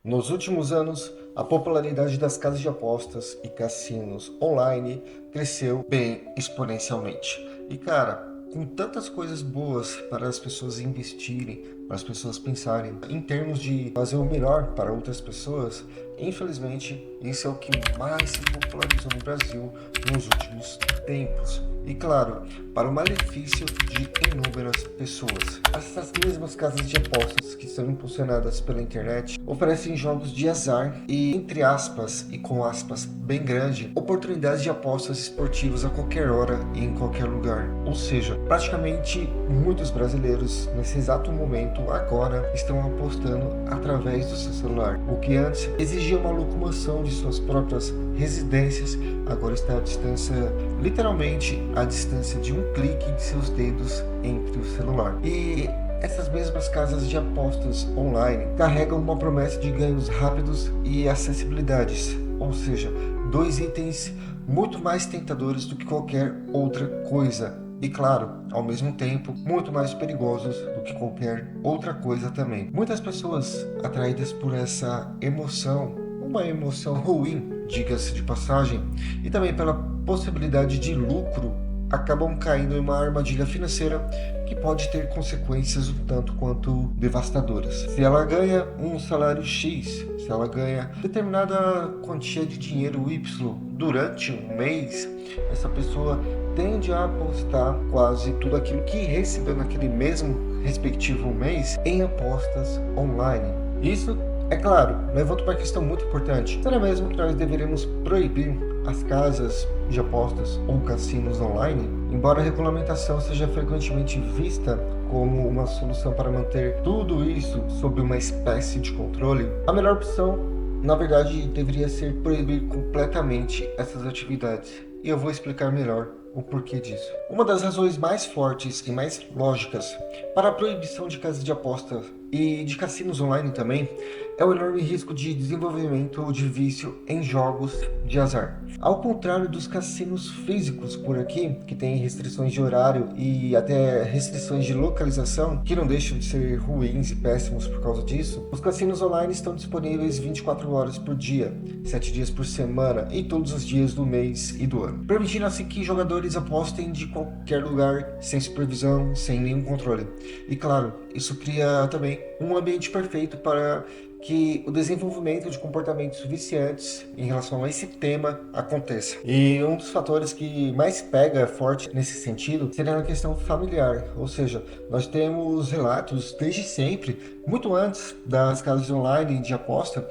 Nos últimos anos, a popularidade das casas de apostas e cassinos online cresceu bem exponencialmente. E cara, com tantas coisas boas para as pessoas investirem, para as pessoas pensarem em termos de fazer o melhor para outras pessoas, infelizmente isso é o que mais se popularizou no Brasil nos últimos tempos. E claro, para o malefício de inúmeras pessoas. Essas mesmas casas de apostas que são impulsionadas pela internet oferecem jogos de azar e, entre aspas e com aspas bem grande, oportunidades de apostas esportivas a qualquer hora e em qualquer lugar. Ou seja, praticamente muitos brasileiros nesse exato momento agora estão apostando através do seu celular. O que antes exigia uma locomoção de suas próprias residências, agora está à distância, literalmente à distância de um clique de seus dedos entre o celular. E essas mesmas casas de apostas online carregam uma promessa de ganhos rápidos e acessibilidades, ou seja, dois itens muito mais tentadores do que qualquer outra coisa. E claro, ao mesmo tempo, muito mais perigosos do que qualquer outra coisa também. Muitas pessoas atraídas por essa emoção, uma emoção ruim, diga-se de passagem, e também pela possibilidade de lucro, acabam caindo em uma armadilha financeira que pode ter consequências um tanto quanto devastadoras. Se ela ganha um salário X, se ela ganha determinada quantia de dinheiro Y durante um mês, essa pessoa tende a apostar quase tudo aquilo que recebeu naquele mesmo respectivo mês em apostas online. Isso, é claro, levanta uma questão muito importante. Será mesmo que nós deveremos proibir as casas de apostas ou cassinos online? Embora a regulamentação seja frequentemente vista como uma solução para manter tudo isso sob uma espécie de controle, a melhor opção, na verdade, deveria ser proibir completamente essas atividades. E eu vou explicar melhor o porquê disso. Uma das razões mais fortes e mais lógicas para a proibição de casas de apostas e de cassinos online também é o enorme risco de desenvolvimento de vício em jogos de azar. Ao contrário dos cassinos físicos por aqui, que têm restrições de horário e até restrições de localização, que não deixam de ser ruins e péssimos por causa disso, os cassinos online estão disponíveis 24 horas por dia, 7 dias por semana e todos os dias do mês e do ano, permitindo assim que jogadores apostem de qualquer lugar, sem supervisão, sem nenhum controle. E claro, isso cria também um ambiente perfeito para que o desenvolvimento de comportamentos viciantes em relação a esse tema aconteça. E um dos fatores que mais pega forte nesse sentido seria a questão familiar, ou seja, nós temos relatos desde sempre, muito antes das casas online de aposta,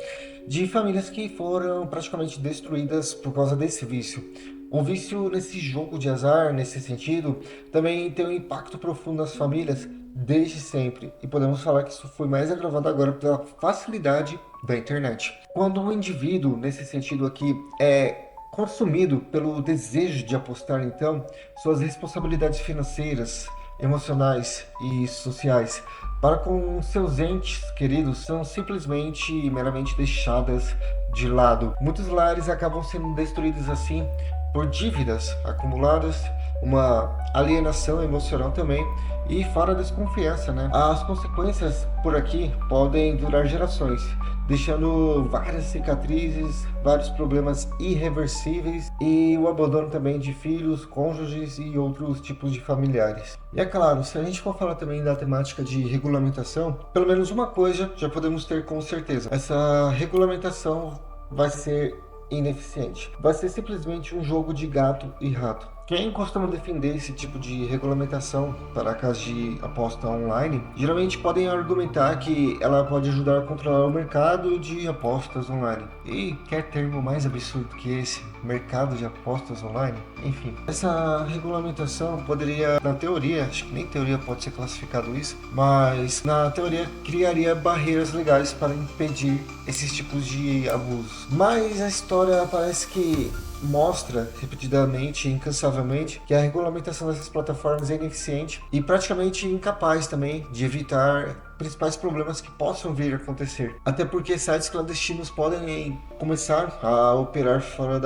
de famílias que foram praticamente destruídas por causa desse vício. O vício nesse jogo de azar, nesse sentido, também tem um impacto profundo nas famílias desde sempre. E podemos falar que isso foi mais agravado agora pela facilidade da internet. Quando o indivíduo, nesse sentido aqui, é consumido pelo desejo de apostar, então, suas responsabilidades financeiras, emocionais e sociais para com seus entes queridos são simplesmente e meramente deixadas de lado. Muitos lares acabam sendo destruídos assim por dívidas acumuladas, uma alienação emocional também e fora desconfiança, né? As consequências por aqui podem durar gerações, deixando várias cicatrizes, vários problemas irreversíveis e o abandono também de filhos, cônjuges e outros tipos de familiares. E é claro, se a gente for falar também da temática de regulamentação, pelo menos uma coisa já podemos ter com certeza: essa regulamentação vai ser ineficiente. Vai ser simplesmente um jogo de gato e rato. Quem costuma defender esse tipo de regulamentação para a casa de aposta online, geralmente podem argumentar que ela pode ajudar a controlar o mercado de apostas online. E quer termo mais absurdo que esse? Mercado de apostas online? Enfim, essa regulamentação poderia, na teoria, acho que nem teoria pode ser classificado isso, mas na teoria criaria barreiras legais para impedir esses tipos de abusos. Mas a história parece que mostra repetidamente e incansavelmente que a regulamentação dessas plataformas é ineficiente e praticamente incapaz também de evitar principais problemas que possam vir a acontecer. Até porque sites clandestinos podem começar a operar fora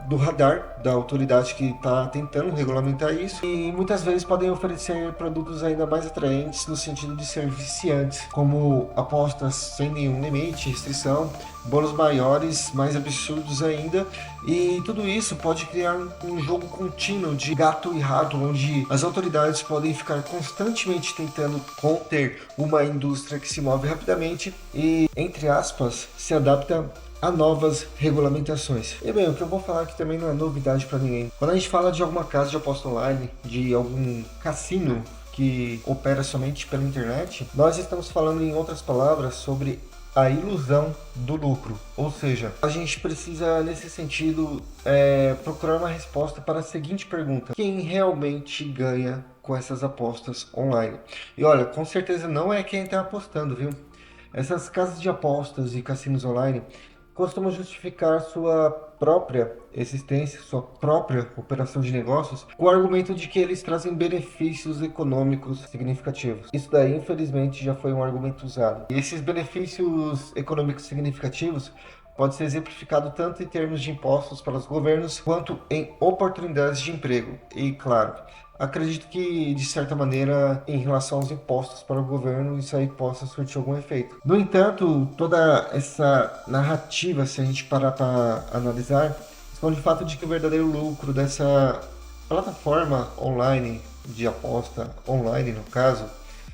do radar da autoridade que está tentando regulamentar isso, e muitas vezes podem oferecer produtos ainda mais atraentes no sentido de ser viciantes, como apostas sem nenhum limite, restrição, bônus maiores, mais absurdos ainda, e tudo isso pode criar um jogo contínuo de gato e rato, onde as autoridades podem ficar constantemente tentando conter uma indústria que se move rapidamente e, entre aspas, se adapta a novas regulamentações. E bem, o que eu vou falar aqui também não é novidade para ninguém. Quando a gente fala de alguma casa de aposta online, de algum cassino que opera somente pela internet, nós estamos falando, em outras palavras, sobre a ilusão do lucro. Ou seja, a gente precisa, nesse sentido, procurar uma resposta para a seguinte pergunta: quem realmente ganha com essas apostas online? E olha, com certeza não é quem está apostando, viu? Essas casas de apostas e cassinos online costumam justificar sua própria existência, sua própria operação de negócios, com o argumento de que eles trazem benefícios econômicos significativos. Isso daí, infelizmente, já foi um argumento usado. E esses benefícios econômicos significativos pode ser exemplificado tanto em termos de impostos para os governos, quanto em oportunidades de emprego. E, claro, acredito que, de certa maneira, em relação aos impostos para o governo, isso aí possa surtir algum efeito. No entanto, toda essa narrativa, se a gente parar para analisar, esconde o fato de que o verdadeiro lucro dessa plataforma online, de aposta online no caso,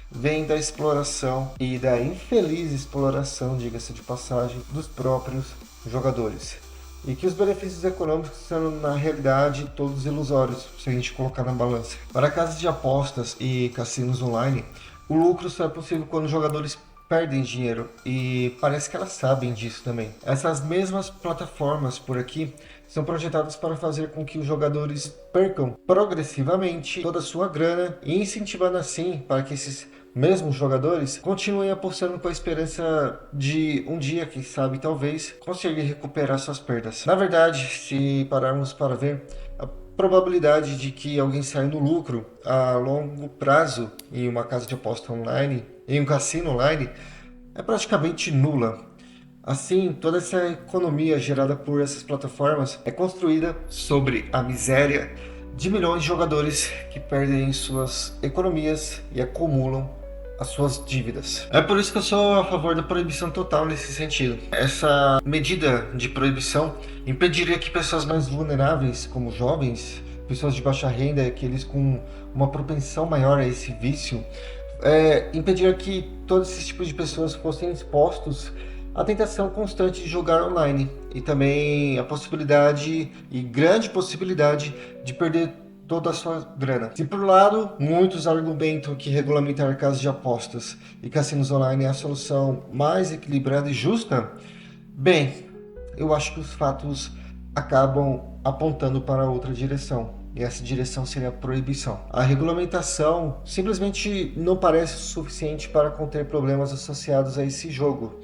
vem da exploração e da infeliz exploração, diga-se de passagem, dos próprios jogadores. E que os benefícios econômicos são, na realidade, todos ilusórios, se a gente colocar na balança. Para casas de apostas e cassinos online, o lucro só é possível quando os jogadores perdem dinheiro, e parece que elas sabem disso também. Essas mesmas plataformas por aqui são projetadas para fazer com que os jogadores percam progressivamente toda a sua grana, e incentivando assim para que esses mesmos jogadores continuem apostando com a esperança de um dia, quem sabe, talvez, conseguir recuperar suas perdas. Na verdade, se pararmos para ver, a probabilidade de que alguém saia no lucro a longo prazo em uma casa de aposta online, em um cassino online, é praticamente nula. Assim, toda essa economia gerada por essas plataformas é construída sobre a miséria de milhões de jogadores que perdem suas economias e acumulam as suas dívidas. É por isso que eu sou a favor da proibição total nesse sentido. Essa medida de proibição impediria que pessoas mais vulneráveis, como jovens, pessoas de baixa renda, aqueles com uma propensão maior a esse vício, impediria que todos esses tipos de pessoas fossem expostos à tentação constante de jogar online, e também a possibilidade, e grande possibilidade, de perder toda a sua grana. Se por um lado, muitos argumentam que regulamentar casas de apostas e cassinos online é a solução mais equilibrada e justa, bem, eu acho que os fatos acabam apontando para outra direção. E essa direção seria a proibição. A regulamentação simplesmente não parece suficiente para conter problemas associados a esse jogo.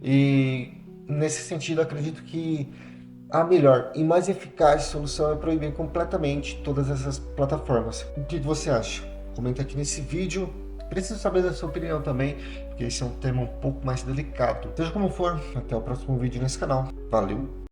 E nesse sentido, acredito que a melhor e mais eficaz solução é proibir completamente todas essas plataformas. O que você acha? Comenta aqui nesse vídeo. Preciso saber da sua opinião também, porque esse é um tema um pouco mais delicado. Seja como for, até o próximo vídeo nesse canal. Valeu!